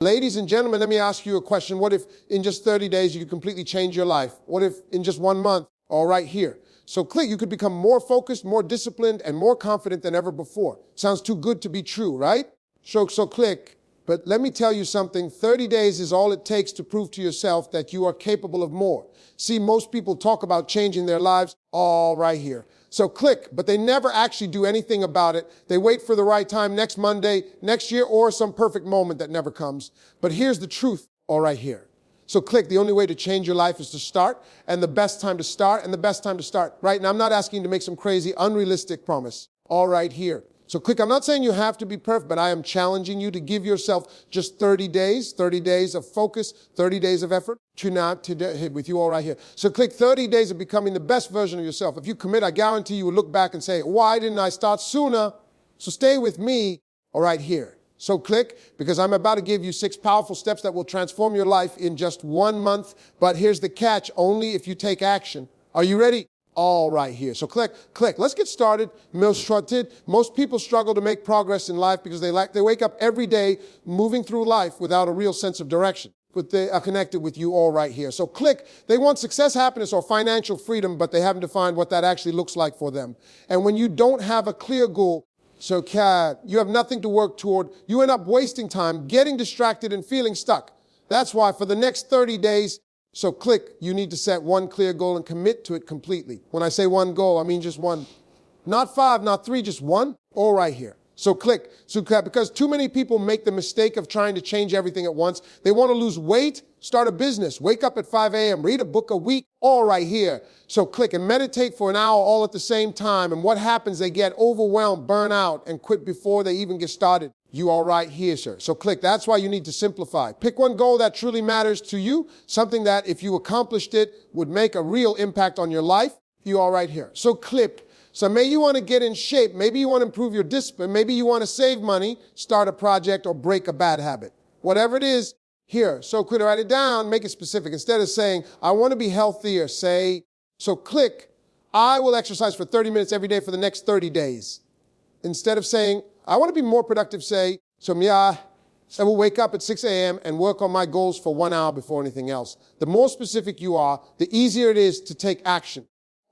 Ladies and gentlemen, let me ask you a question. What if in just 30 days you could completely change your life? What if in just 1 month, all right here? So click, you could become more focused, more disciplined, and more confident than ever before. Sounds too good to be true, right? So click. But let me tell you something, 30 days is all it takes to prove to yourself that you are capable of more. See, most people talk about changing their lives all right here. So click, but they never actually do anything about it. They wait for the right time next Monday, next year, or some perfect moment that never comes. But here's the truth, all right here. So click, the only way to change your life is to start, and the best time to start, right? Now, I'm not asking you to make some crazy, unrealistic promise, all right here. So click, I'm not saying you have to be perfect, but I am challenging you to give yourself just 30 days of focus, 30 days of effort with you all right here. So click 30 days of becoming the best version of yourself. If you commit, I guarantee you will look back and say, why didn't I start sooner? So stay with me all right here. So click, because I'm about to give you 6 powerful steps that will transform your life in just 1 month. But here's the catch, only if you take action. Are you ready? All right here. So click. Let's get started. Most people struggle to make progress in life because they wake up every day moving through life without a real sense of direction. But they are connected with you all right here. So click. They want success, happiness, or financial freedom, but they haven't defined what that actually looks like for them. And when you don't have a clear goal, you have nothing to work toward, you end up wasting time, getting distracted, and feeling stuck. That's why for the next 30 days, so click, you need to set one clear goal and commit to it completely. When I say one goal, I mean just one. Not 5, not 3, just one. All right here. So click, because too many people make the mistake of trying to change everything at once. They want to lose weight, start a business, wake up at 5 a.m., read a book a week, all right here. So click and meditate for an hour all at the same time. And what happens? They get overwhelmed, burn out, and quit before they even get started. You all right here, sir. So click. That's why you need to simplify. Pick one goal that truly matters to you, something that if you accomplished it would make a real impact on your life. You all right here. So click. So maybe you want to get in shape. Maybe you want to improve your discipline. Maybe you want to save money, start a project, or break a bad habit. Whatever it is, here. So click, write it down, make it specific. Instead of saying, I want to be healthier, so click, I will exercise for 30 minutes every day for the next 30 days. Instead of saying, I want to be more productive, I will wake up at 6 a.m. and work on my goals for 1 hour before anything else. The more specific you are, the easier it is to take action.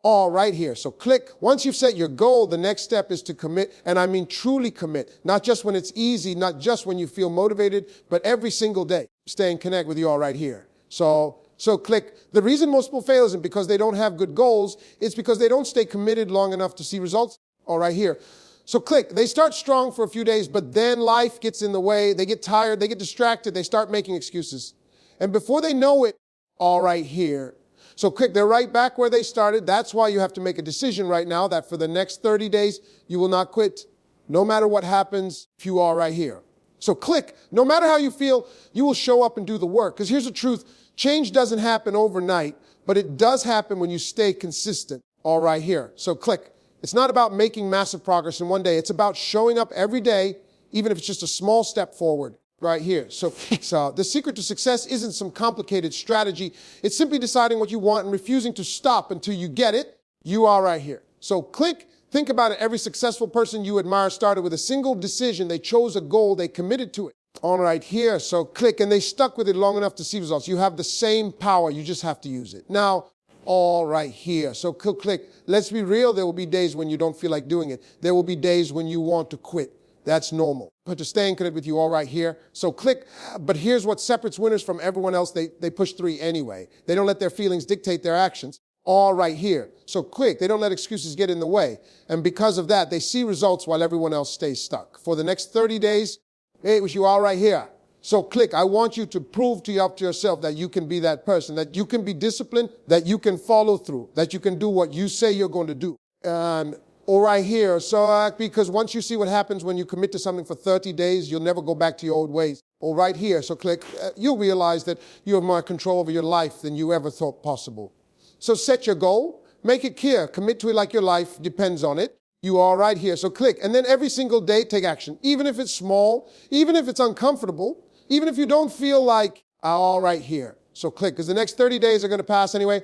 All right here. So click. Once you've set your goal, the next step is to commit, and I mean truly commit. Not just when it's easy, not just when you feel motivated, but every single day. Stay in connect with you all right here. So click. The reason most people fail isn't because they don't have good goals. It's because they don't stay committed long enough to see results. All right here. So click. They start strong for a few days, but then life gets in the way. They get tired. They get distracted. They start making excuses. And before they know it, all right here. So click. They're right back where they started. That's why you have to make a decision right now that for the next 30 days, you will not quit. No matter what happens, if you are right here. So click. No matter how you feel, you will show up and do the work. Because here's the truth. Change doesn't happen overnight, but it does happen when you stay consistent. All right here. So click. It's not about making massive progress in one day. It's about showing up every day, even if it's just a small step forward right here. So the secret to success isn't some complicated strategy. It's simply deciding what you want and refusing to stop until you get it. You are right here. So click. Think about it. Every successful person you admire started with a single decision. They chose a goal. They committed to it. All right here. So click. And they stuck with it long enough to see results. You have the same power. You just have to use it. Now, all right here. So click. Let's be real. There will be days when you don't feel like doing it. There will be days when you want to quit. That's normal. But to stay in connect with you all right here. So click. But here's what separates winners from everyone else. They push 3 anyway. They don't let their feelings dictate their actions. All right here. So click. They don't let excuses get in the way. And because of that, they see results while everyone else stays stuck. For the next 30 days, it was you all right here. So click. I want you to prove to yourself that you can be that person, that you can be disciplined, that you can follow through, that you can do what you say you're going to do. And all right here. So because once you see what happens when you commit to something for 30 days, you'll never go back to your old ways. All right here. So click. You'll realize that you have more control over your life than you ever thought possible. So set your goal. Make it clear. Commit to it like your life depends on it. You are right here. So click. And then every single day, take action. Even if it's small, even if it's uncomfortable, even if you don't feel like, all right here. So click, because the next 30 days are going to pass anyway.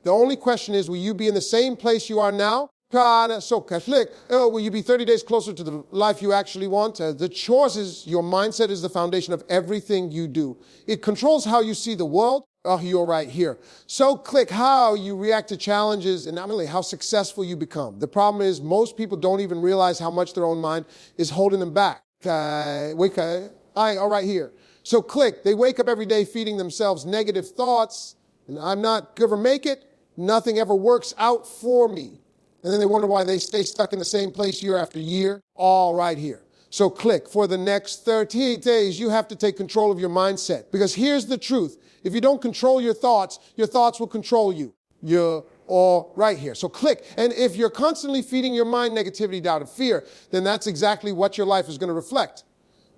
The only question is, will you be in the same place you are now So click. Oh, will you be 30 days closer to the life you actually want? The choices, your mindset is the foundation of everything you do. It controls how you see the world. Oh, you're right here. So click how you react to challenges and not only how successful you become. The problem is most people don't even realize how much their own mind is holding them back. All right here. So click. They wake up every day feeding themselves negative thoughts. And I'm not going to make it. Nothing ever works out for me. And then they wonder why they stay stuck in the same place year after year. All right here. So click. For the next 30 days, you have to take control of your mindset. Because here's the truth. If you don't control your thoughts will control you. You're all right here. So click. And if you're constantly feeding your mind negativity, doubt, and fear, then that's exactly what your life is going to reflect.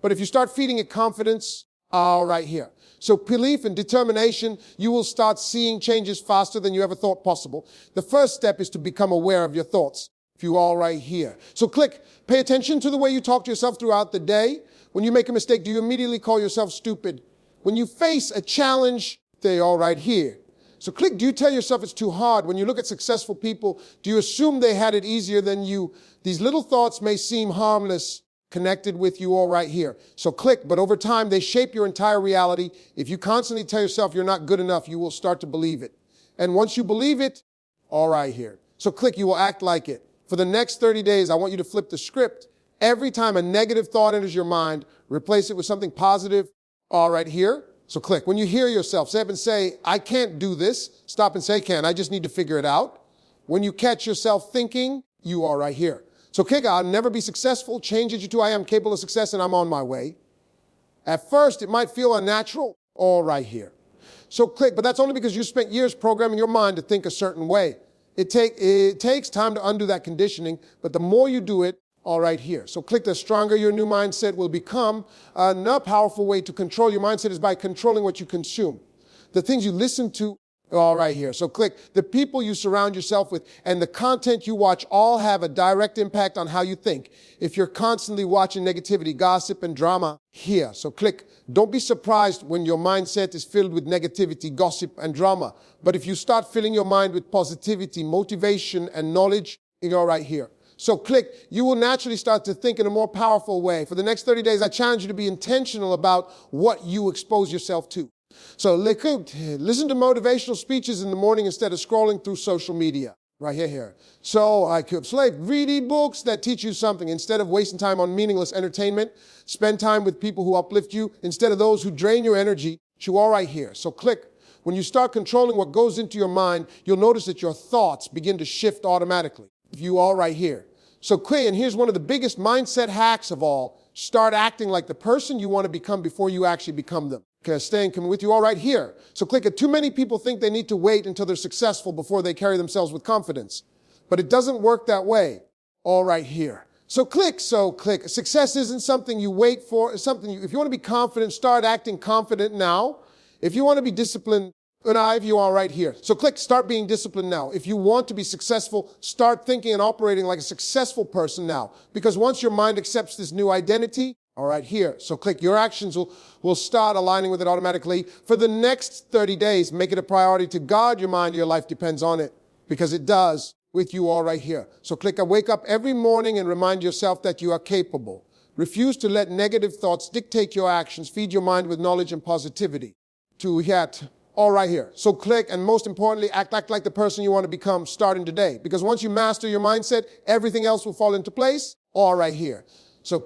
But if you start feeding it confidence, all right here. So belief and determination, you will start seeing changes faster than you ever thought possible. The first step is to become aware of your thoughts. If you all right here. So click. Pay attention to the way you talk to yourself throughout the day. When you make a mistake, do you immediately call yourself stupid? When you face a challenge, they all right here. So click. Do you tell yourself it's too hard? When you look at successful people, do you assume they had it easier than you? These little thoughts may seem harmless, connected with you all right here. So click, but over time, they shape your entire reality. If you constantly tell yourself you're not good enough, you will start to believe it. And once you believe it, all right here. So click, you will act like it. For the next 30 days, I want you to flip the script. Every time a negative thought enters your mind, replace it with something positive, all right here. So click. When you hear yourself, say up and say, I can't do this. Stop and say, can. I just need to figure it out. When you catch yourself thinking, you are right here. So click, I'll never be successful. Change it to I am capable of success and I'm on my way. At first, it might feel unnatural. All right here. So click, but that's only because you spent years programming your mind to think a certain way. It takes time to undo that conditioning, but the more you do it, all right here. So click, the stronger your new mindset will become. Another powerful way to control your mindset is by controlling what you consume. The things you listen to, all right here. So click, the people you surround yourself with and the content you watch all have a direct impact on how you think. If you're constantly watching negativity, gossip, and drama, here. So click, don't be surprised when your mindset is filled with negativity, gossip, and drama. But if you start filling your mind with positivity, motivation, and knowledge, you're right here. So click, you will naturally start to think in a more powerful way. For the next 30 days, I challenge you to be intentional about what you expose yourself to. So listen to motivational speeches in the morning instead of scrolling through social media. Right here. So read e-books that teach you something instead of wasting time on meaningless entertainment. Spend time with people who uplift you instead of those who drain your energy. You all right here. So click. When you start controlling what goes into your mind, you'll notice that your thoughts begin to shift automatically. You all right here. So click, and here's one of the biggest mindset hacks of all. Start acting like the person you want to become before you actually become them. Staying with you all right here. So click it. Too many people think they need to wait until they're successful before they carry themselves with confidence. But it doesn't work that way. All right here. So click. Success isn't something you wait for. It's something if you want to be confident, start acting confident now. If you want to be disciplined, you are right here. So click, start being disciplined now. If you want to be successful, start thinking and operating like a successful person now. Because once your mind accepts this new identity, all right here. So click, your actions will start aligning with it automatically. For the next 30 days, make it a priority to guard your mind. Your life depends on it because it does with you all right here. So click, wake up every morning and remind yourself that you are capable. Refuse to let negative thoughts dictate your actions. Feed your mind with knowledge and positivity. All right here. So click, and most importantly, act like the person you want to become starting today. Because once you master your mindset, everything else will fall into place. All right here. So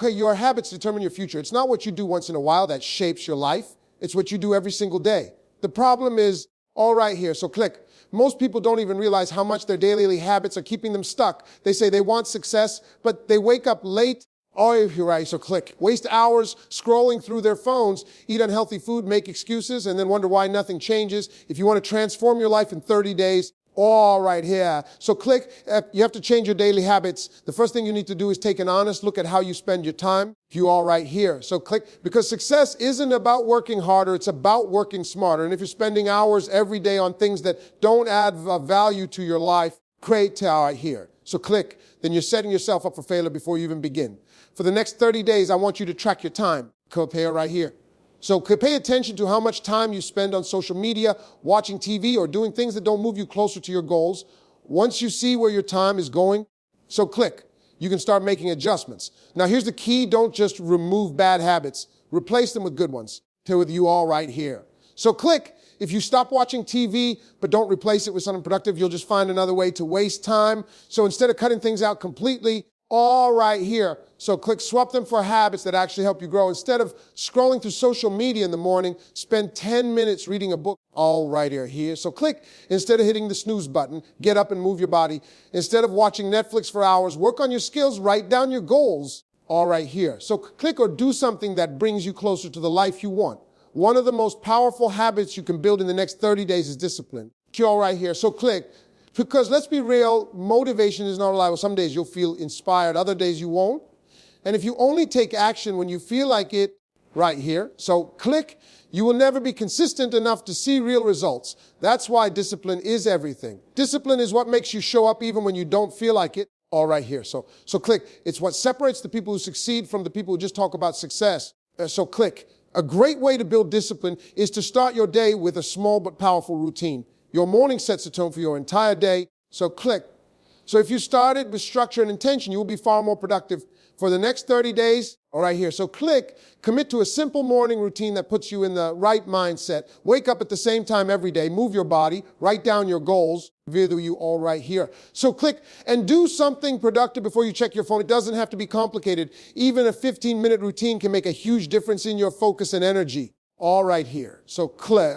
your habits determine your future. It's not what you do once in a while that shapes your life. It's what you do every single day. The problem is, all right here. So click. Most people don't even realize how much their daily habits are keeping them stuck. They say they want success, but they wake up late. Oh, you're right. So click. Waste hours scrolling through their phones, eat unhealthy food, make excuses, and then wonder why nothing changes. If you want to transform your life in 30 days, all right here. So click. You have to change your daily habits. The first thing you need to do is take an honest look at how you spend your time. You all right here. So click, because success isn't about working harder. It's about working smarter. And if you're spending hours every day on things that don't add value to your life, great right here. So click. Then you're setting yourself up for failure before you even begin. For the next 30 days, I want you to track your time. Compare right here. So pay attention to how much time you spend on social media, watching TV, or doing things that don't move you closer to your goals. Once you see where your time is going, so click, you can start making adjustments. Now here's the key, don't just remove bad habits, replace them with good ones. With you all right here. So click, if you stop watching TV but don't replace it with something productive, you'll just find another way to waste time. So instead of cutting things out completely, all right here. So click, swap them for habits that actually help you grow. Instead of scrolling through social media in the morning, spend 10 minutes reading a book. All right here. So click, instead of hitting the snooze button, get up and move your body. Instead of watching Netflix for hours, work on your skills, write down your goals. All right here. So click or do something that brings you closer to the life you want. One of the most powerful habits you can build in the next 30 days is discipline. All right here. So click. Because let's be real, motivation is not reliable. Some days you'll feel inspired, other days you won't. And if you only take action when you feel like it, right here. So click, you will never be consistent enough to see real results. That's why discipline is everything. Discipline is what makes you show up even when you don't feel like it. All right here. So click. It's what separates the people who succeed from the people who just talk about success. So click. A great way to build discipline is to start your day with a small but powerful routine. Your morning sets the tone for your entire day, so click. So if you started with structure and intention, you will be far more productive for the next 30 days. All right here, so click. Commit to a simple morning routine that puts you in the right mindset. Wake up at the same time every day. Move your body. Write down your goals. Video you all right here. So click and do something productive before you check your phone. It doesn't have to be complicated. Even a 15-minute routine can make a huge difference in your focus and energy. All right here. So click.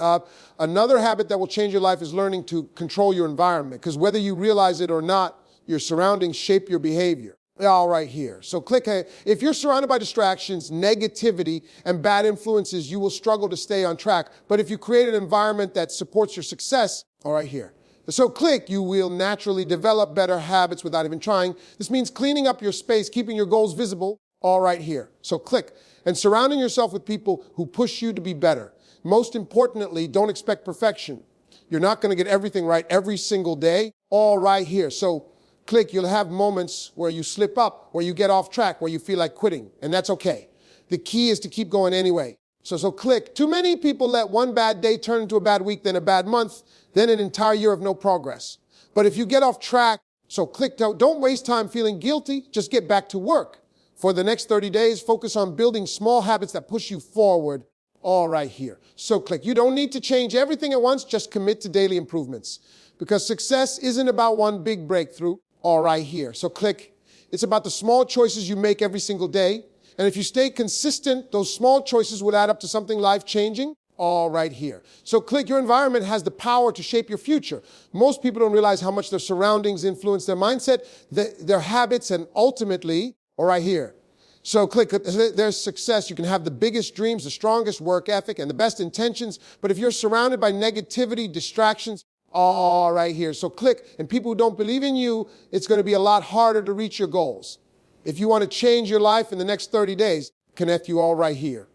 Another habit that will change your life is learning to control your environment, because whether you realize it or not, your surroundings shape your behavior. All right here. So click. If you're surrounded by distractions, negativity, and bad influences, you will struggle to stay on track. But if you create an environment that supports your success, all right here. So click, you will naturally develop better habits without even trying. This means cleaning up your space, keeping your goals visible, all right here. So click. And surrounding yourself with people who push you to be better. Most importantly, don't expect perfection. You're not going to get everything right every single day, all right here. So click, you'll have moments where you slip up, where you get off track, where you feel like quitting, and that's okay. The key is to keep going anyway. So click. Too many people let one bad day turn into a bad week, then a bad month, then an entire year of no progress. But if you get off track, so click, don't waste time feeling guilty, just get back to work. For the next 30 days, focus on building small habits that push you forward, all right here. So click. You don't need to change everything at once, just commit to daily improvements. Because success isn't about one big breakthrough, all right here. So click. It's about the small choices you make every single day. And if you stay consistent, those small choices will add up to something life-changing, all right here. So click. Your environment has the power to shape your future. Most people don't realize how much their surroundings influence their mindset, their habits, and ultimately, all right here. So click, there's success. You can have the biggest dreams, the strongest work ethic, and the best intentions. But if you're surrounded by negativity, distractions, all right here. So click, and people who don't believe in you, it's going to be a lot harder to reach your goals. If you want to change your life in the next 30 days, connect you all right here.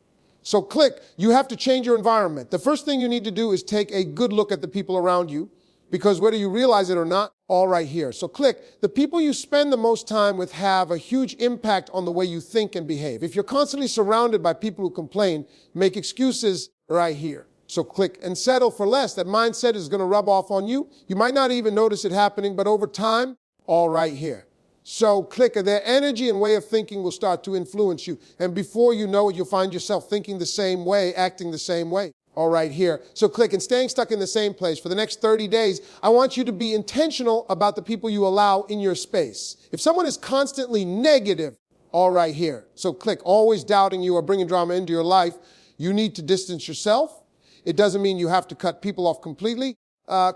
So click, you have to change your environment. The first thing you need to do is take a good look at the people around you, because whether you realize it or not, all right here. So click, the people you spend the most time with have a huge impact on the way you think and behave. If you're constantly surrounded by people who complain, make excuses, right here. So click and settle for less. That mindset is going to rub off on you. You might not even notice it happening, but over time, all right here. So click, their energy and way of thinking will start to influence you. And before you know it, you'll find yourself thinking the same way, acting the same way. All right here. So click, and staying stuck in the same place for the next 30 days, I want you to be intentional about the people you allow in your space. If someone is constantly negative, all right here. So click, always doubting you or bringing drama into your life, you need to distance yourself. It doesn't mean you have to cut people off completely.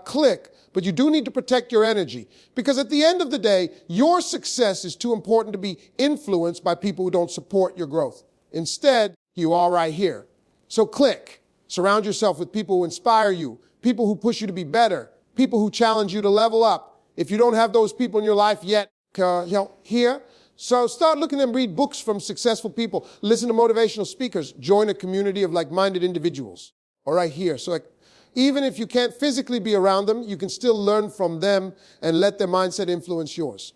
Click, but you do need to protect your energy, because at the end of the day, your success is too important to be influenced by people who don't support your growth. Instead, you are right here. So click. Surround yourself with people who inspire you, people who push you to be better, people who challenge you to level up. If you don't have those people in your life yet, here, so start looking at them, read books from successful people, listen to motivational speakers, join a community of like-minded individuals. All right here. So even if you can't physically be around them, you can still learn from them and let their mindset influence yours.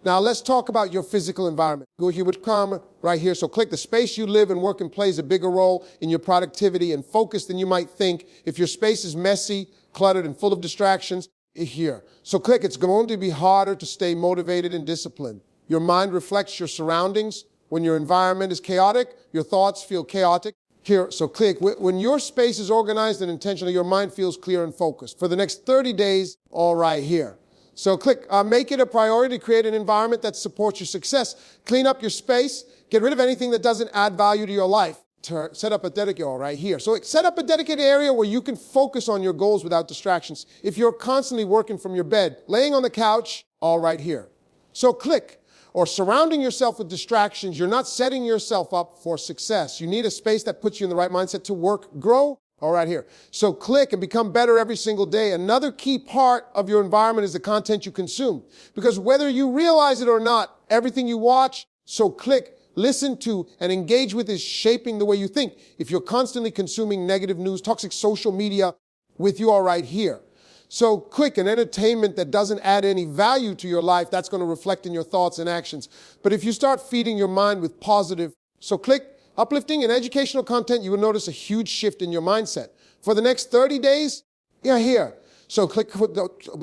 Now, let's talk about your physical environment. Go here with karma right here. So click, the space you live and work in plays a bigger role in your productivity and focus than you might think. If your space is messy, cluttered, and full of distractions, here. So click, it's going to be harder to stay motivated and disciplined. Your mind reflects your surroundings. When your environment is chaotic, your thoughts feel chaotic. Here, so click, when your space is organized and intentional, your mind feels clear and focused. For the next 30 days, all right here. So click, make it a priority to create an environment that supports your success. Clean up your space. Get rid of anything that doesn't add value to your life. Set up a dedicated, all right here. So set up a dedicated area where you can focus on your goals without distractions. If you're constantly working from your bed, laying on the couch, all right here. So click, or surrounding yourself with distractions, you're not setting yourself up for success. You need a space that puts you in the right mindset to work, grow, all right here. So click and become better every single day. Another key part of your environment is the content you consume. Because whether you realize it or not, everything you watch, so click, listen to, and engage with is shaping the way you think. If you're constantly consuming negative news, toxic social media with you, all right here. So click, an entertainment that doesn't add any value to your life, that's going to reflect in your thoughts and actions. But if you start feeding your mind with positive, so click, uplifting and educational content, you will notice a huge shift in your mindset. For the next 30 days, here. So click,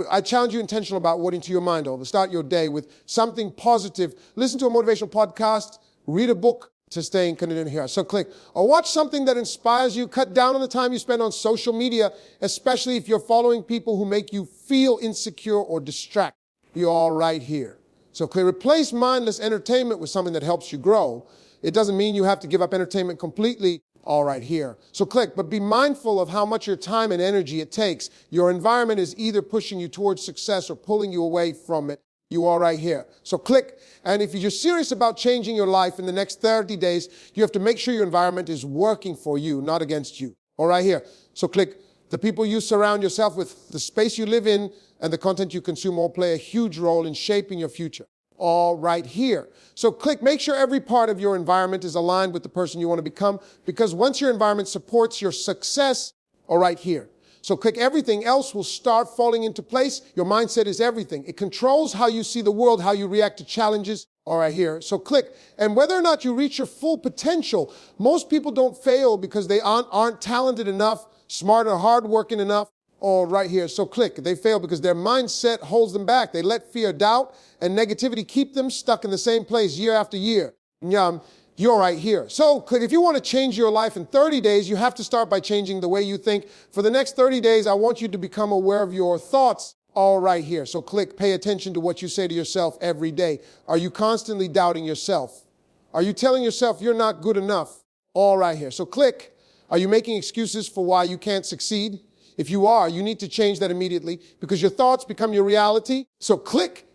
I challenge you intentional about what into your mind over. Start your day with something positive. Listen to a motivational podcast, read a book to stay connected here. So click, or watch something that inspires you. Cut down on the time you spend on social media, especially if you're following people who make you feel insecure or distract. You're all right here. So click, replace mindless entertainment with something that helps you grow. It doesn't mean you have to give up entertainment completely. All right here. So click, but be mindful of how much your time and energy it takes. Your environment is either pushing you towards success or pulling you away from it. You are right here. So click, and if you're serious about changing your life in the next 30 days, you have to make sure your environment is working for you, not against you. All right here. So click, the people you surround yourself with, the space you live in, and the content you consume all play a huge role in shaping your future. All right here. So click, make sure every part of your environment is aligned with the person you want to become, because once your environment supports your success, all right here. So click, everything else will start falling into place. Your mindset is everything. It controls how you see the world, how you react to challenges. All right here. So click, and whether or not you reach your full potential, most people don't fail because they aren't talented enough, smart or hardworking enough. All right here. So click, they fail because their mindset holds them back. They let fear, doubt, and negativity keep them stuck in the same place year after year. You're right here. So click, if you want to change your life in 30 days, you have to start by changing the way you think. For the next 30 days, I want you to become aware of your thoughts. All right here. So click, pay attention to what you say to yourself every day. Are you constantly doubting yourself? Are you telling yourself you're not good enough? All right here. So click, are you making excuses for why you can't succeed? If you are, you need to change that immediately because your thoughts become your reality. So click,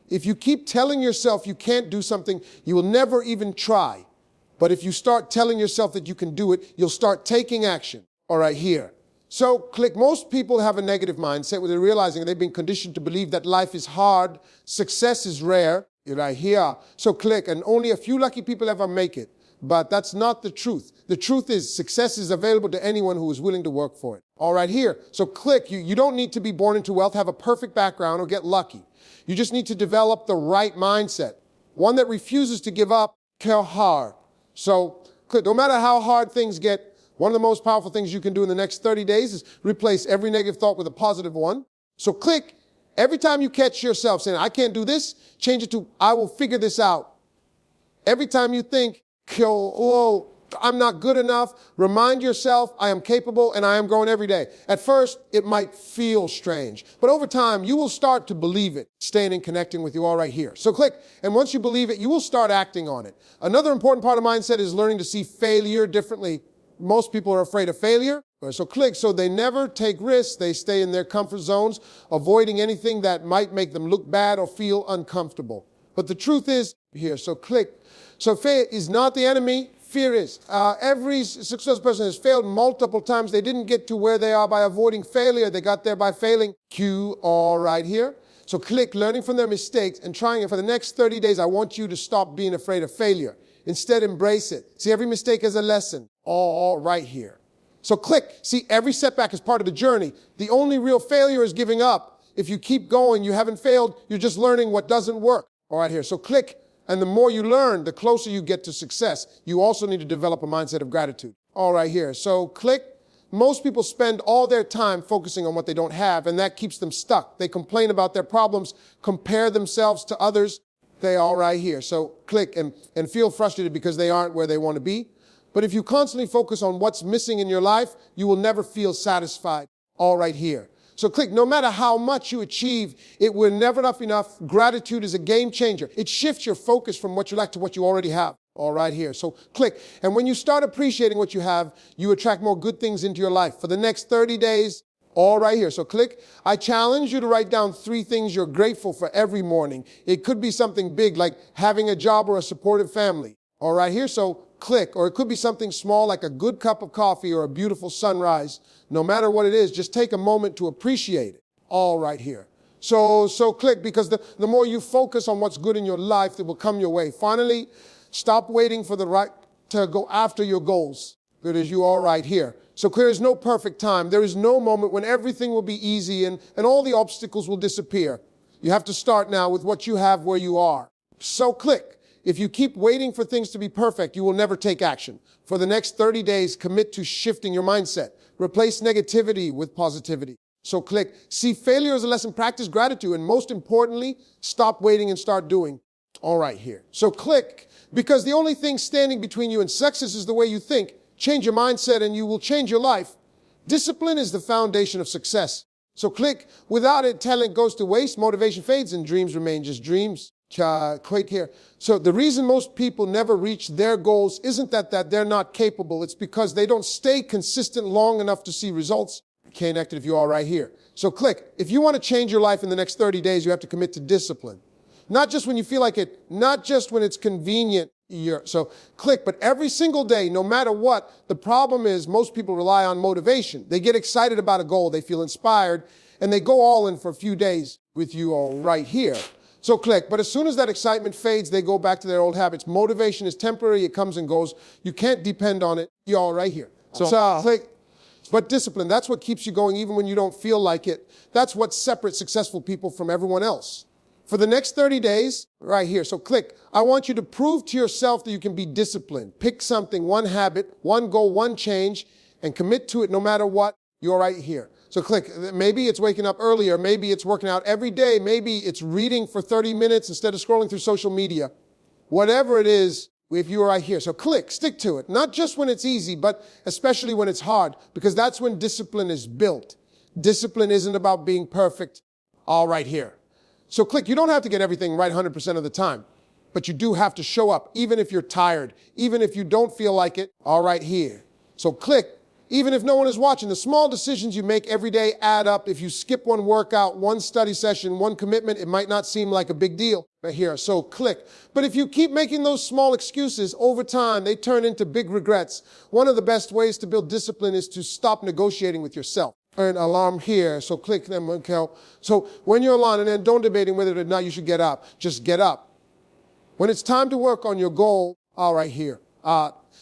if you keep telling yourself you can't do something, you will never even try. But if you start telling yourself that you can do it, you'll start taking action. All right, here. So click, most people have a negative mindset where they're realizing they've been conditioned to believe that life is hard, success is rare. You're right here. So click, and only a few lucky people ever make it. But that's not the truth. The truth is success is available to anyone who is willing to work for it. All right, here. So click, you don't need to be born into wealth, have a perfect background, or get lucky. You just need to develop the right mindset, one that refuses to give up, care hard. So click, no matter how hard things get, one of the most powerful things you can do in the next 30 days is replace every negative thought with a positive one. So click, every time you catch yourself saying, I can't do this, change it to, I will figure this out. Every time you think, oh, I'm not good enough, remind yourself, I am capable and I am growing every day. At first, it might feel strange, but over time, you will start to believe it, staying and connecting with you all right here. So click, and once you believe it, you will start acting on it. Another important part of mindset is learning to see failure differently. Most people are afraid of failure. So click, so they never take risks. They stay in their comfort zones, avoiding anything that might make them look bad or feel uncomfortable. But the truth is here, so click. So fear is not the enemy. Fear is. Every successful person has failed multiple times. They didn't get to where they are by avoiding failure. They got there by failing. Q, all right here. So click, learning from their mistakes and trying it. For the next 30 days, I want you to stop being afraid of failure. Instead, embrace it. See every mistake as a lesson. All right here. So click. See, every setback is part of the journey. The only real failure is giving up. If you keep going, you haven't failed. You're just learning what doesn't work. All right here. So click. And the more you learn, the closer you get to success. You also need to develop a mindset of gratitude. All right here. So click. Most people spend all their time focusing on what they don't have, and that keeps them stuck. They complain about their problems, compare themselves to others. They all right here. So click and feel frustrated because they aren't where they want to be. But if you constantly focus on what's missing in your life, you will never feel satisfied. All right here. So click, no matter how much you achieve, it will never enough. Gratitude is a game changer. It shifts your focus from what you lack to what you already have. All right here. So click. And when you start appreciating what you have, you attract more good things into your life. For the next 30 days, all right here. So click. I challenge you to write down 3 things you're grateful for every morning. It could be something big like having a job or a supportive family. All right here. So click. Or it could be something small like a good cup of coffee or a beautiful sunrise. No matter what it is, just take a moment to appreciate it. All right here. So click, because the more you focus on what's good in your life, it will come your way. Finally, stop waiting for the right to go after your goals. Good as you all right here. So there is no perfect time. There is no moment when everything will be easy and all the obstacles will disappear. You have to start now with what you have where you are. So click. If you keep waiting for things to be perfect, you will never take action. For the next 30 days, commit to shifting your mindset. Replace negativity with positivity. So click. See failure as a lesson. Practice gratitude. And most importantly, stop waiting and start doing. All right here. So click. Because the only thing standing between you and success is the way you think. Change your mindset and you will change your life. Discipline is the foundation of success. So click. Without it, talent goes to waste, motivation fades, and dreams remain just dreams. Click here. So the reason most people never reach their goals isn't that they're not capable. It's because they don't stay consistent long enough to see results. Connected if you're all right here. So click. If you want to change your life in the next 30 days, you have to commit to discipline. Not just when you feel like it, not just when it's convenient. So click, but every single day, no matter what. The problem is most people rely on motivation. They get excited about a goal. They feel inspired, and they go all in for a few days with you all right here. So click, but as soon as that excitement fades, they go back to their old habits. Motivation is temporary. It comes and goes. You can't depend on it. You're all right here. So click. But discipline, that's what keeps you going even when you don't feel like it. That's what separates successful people from everyone else. For the next 30 days, right here, so click. I want you to prove to yourself that you can be disciplined. Pick something, one habit, one goal, one change, and commit to it no matter what. You're right here. So click. Maybe it's waking up earlier. Maybe it's working out every day. Maybe it's reading for 30 minutes instead of scrolling through social media. Whatever it is, if you're right here. So click, stick to it. Not just when it's easy, but especially when it's hard, because that's when discipline is built. Discipline isn't about being perfect. All right here. So click. You don't have to get everything right 100% of the time, but you do have to show up, even if you're tired, even if you don't feel like it. All right here. So click. Even if no one is watching, the small decisions you make every day add up. If you skip one workout, one study session, one commitment, it might not seem like a big deal. Right here, so click. But if you keep making those small excuses, over time, they turn into big regrets. One of the best ways to build discipline is to stop negotiating with yourself. An alarm here, so click them. Okay. So when you're alone, and then don't debating whether or not you should get up. Just get up. When it's time to work on your goal, all right here.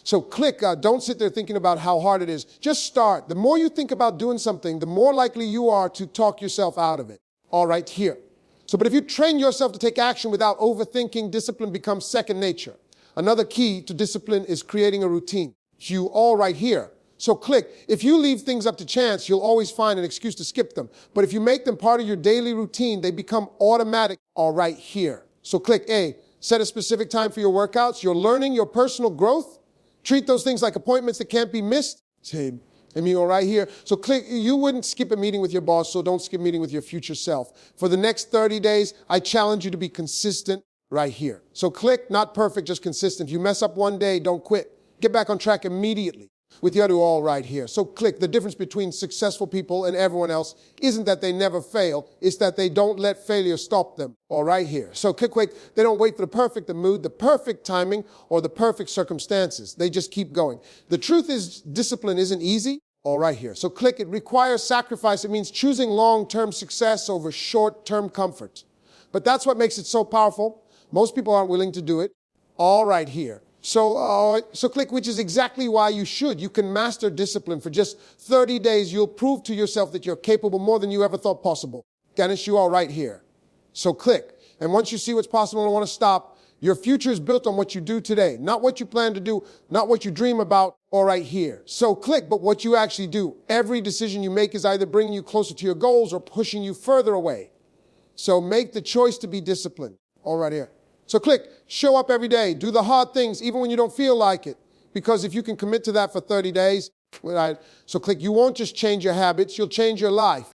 So click, don't sit there thinking about how hard it is. Just start. The more you think about doing something, the more likely you are to talk yourself out of it. All right, here. So, but if you train yourself to take action without overthinking, discipline becomes second nature. Another key to discipline is creating a routine. You all right here. So click. If you leave things up to chance, you'll always find an excuse to skip them. But if you make them part of your daily routine, they become automatic. All right here. So click A. Set a specific time for your workouts. You're learning your personal growth. Treat those things like appointments that can't be missed. Say, all right here. So click, you wouldn't skip a meeting with your boss, so don't skip a meeting with your future self. For the next 30 days, I challenge you to be consistent right here. So click, not perfect, just consistent. If you mess up one day, don't quit. Get back on track immediately with the other all right here. So click, the difference between successful people and everyone else isn't that they never fail, it's that they don't let failure stop them. All right here. So click, wait, they don't wait for the perfect mood, the perfect timing, or the perfect circumstances. They just keep going. The truth is, discipline isn't easy. All right here. So click, it requires sacrifice. It means choosing long-term success over short-term comfort. But that's what makes it so powerful. Most people aren't willing to do it. All right here. So click, which is exactly why you should. You can master discipline. For just 30 days, you'll prove to yourself that you're capable more than you ever thought possible. Dennis, you are right here. So click. And once you see what's possible and want to stop, Your future is built on what you do today, not what you plan to do, not what you dream about, or right here. So click, but what you actually do. Every decision you make is either bringing you closer to your goals or pushing you further away. So make the choice to be disciplined. All right here. So click, show up every day. Do the hard things even when you don't feel like it. Because if you can commit to that for 30 days, so click, you won't just change your habits, you'll change your life.